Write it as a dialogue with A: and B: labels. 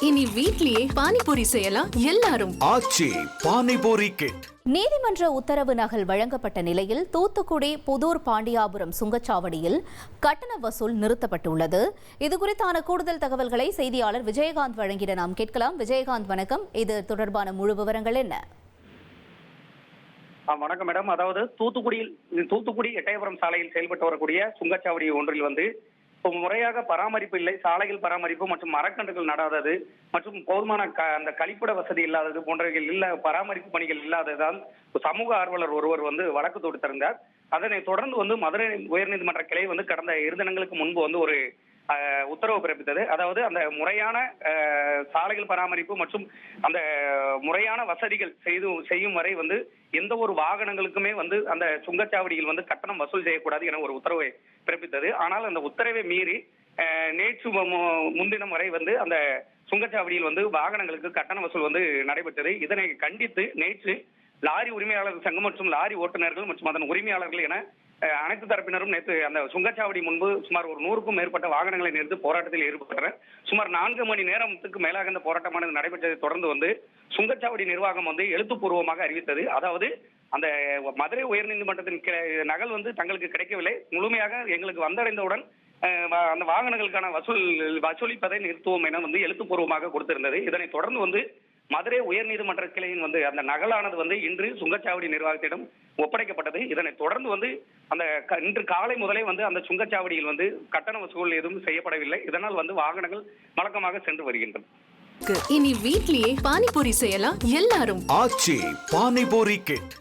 A: இனி வீட்லயே பானிபூரி செய்யலாம் எல்லாரும்.
B: ஆச்சி பானிபூரி கிட்.
C: நீதிமன்ற உத்தரவு நகல் வழங்கப்பட்ட நிலையில் தூத்துக்குடி புதூர் பாண்டியாபுரம் சுங்கச்சாவடியில் கட்டண வசூல் நிறுத்தப்பட்டுள்ளது. இதுகுறித்தான கூடுதல் தகவல்களை செய்தியாளர் விஜயகாந்த் வழங்கிட நாம் கேட்கலாம். விஜயகாந்த், வணக்கம். இது தொடர்பான முழு விவரங்கள் என்ன?
D: வணக்கம் மேடம். அதாவது தூத்துக்குடி எட்டயபுரம் சாலையில் செயல்பட்டு வரக்கூடிய சுங்கச்சாவடி ஒன்றில் முறையாக பராமரிப்பு இல்லை, சாலைகள் பராமரிப்பு மற்றும் மரக்கன்றுகள் நடாதது மற்றும் போதுமான அந்த கழிப்பிட வசதி இல்லாதது போன்றவைகள் இல்ல பராமரிப்பு பணிகள் இல்லாததால் சமூக ஆர்வலர் ஒருவர் வழக்கு தொடுத்திருந்தார். அதனை தொடர்ந்து மதுரை உயர்நீதிமன்ற கிளை கடந்த 2 தினங்களுக்கு முன்பு ஒரு உத்தரவு பிறப்பித்தது. அதாவது அந்த முறையான சாலைகள் பராமரிப்பு மற்றும் அந்த முறையான வசதிகள் செய்யும் வரை எந்த ஒரு வாகனங்களுக்குமே அந்த சுங்கச்சாவடியில் கட்டணம் வசூல் செய்யக்கூடாது என ஒரு உத்தரவை பிறப்பித்தது. ஆனால் அந்த உத்தரவை மீறி நேற்று முன்தினம் வரை அந்த சுங்கச்சாவடியில் வாகனங்களுக்கு கட்டண வசூல் நடைபெற்றது. இதனை கண்டித்து நேற்று லாரி உரிமையாளர்கள் சங்கம் மற்றும் லாரி ஓட்டுநர்கள் மற்றும் அதன் உரிமையாளர்கள் என அனைத்து தரப்பினரும் நேற்று அந்த சுங்கச்சாவடி முன்பு சுமார் 100க்கும் மேற்பட்ட வாகனங்களை நிறுத்தி போராட்டத்தில் ஈடுபட்டனர். சுமார் 4 மணி நேரத்துக்கு மேலாக இந்த போராட்டமானது நடைபெற்றதை தொடர்ந்து சுங்கச்சாவடி நிர்வாகம் எழுத்துப்பூர்வமாக அறிவித்தது. அதாவது அந்த மதுரை உயர்நீதிமன்றத்தின் நகல் தங்களுக்கு கிடைக்கவில்லை, முழுமையாக எங்களுக்கு வந்தடைந்தவுடன் அந்த வாகனங்களுக்கான வசூலிப்பதை நிறுத்துவோம் என எழுத்துப்பூர்வமாக கொடுத்திருந்தது. இதனை தொடர்ந்து மதுரை உயர்நீதிமன்ற கிளையின் அந்த நகலானது இன்று சுங்கச்சாவடி நிர்வாகத்திடம் ஒப்படைக்கப்பட்டது. இதனை தொடர்ந்து அந்த இன்று காலை முதலே அந்த சுங்கச்சாவடியில் கட்டண வசூல் எதுவும் செய்யப்படவில்லை. இதனால் வாகனங்கள் வழக்கமாக சென்று வருகின்றன.
A: இனி வீட்லயே பானிபூரி செய்யலாம் எல்லாரும்.
B: ஆச்சி பானிபூரி கிட்.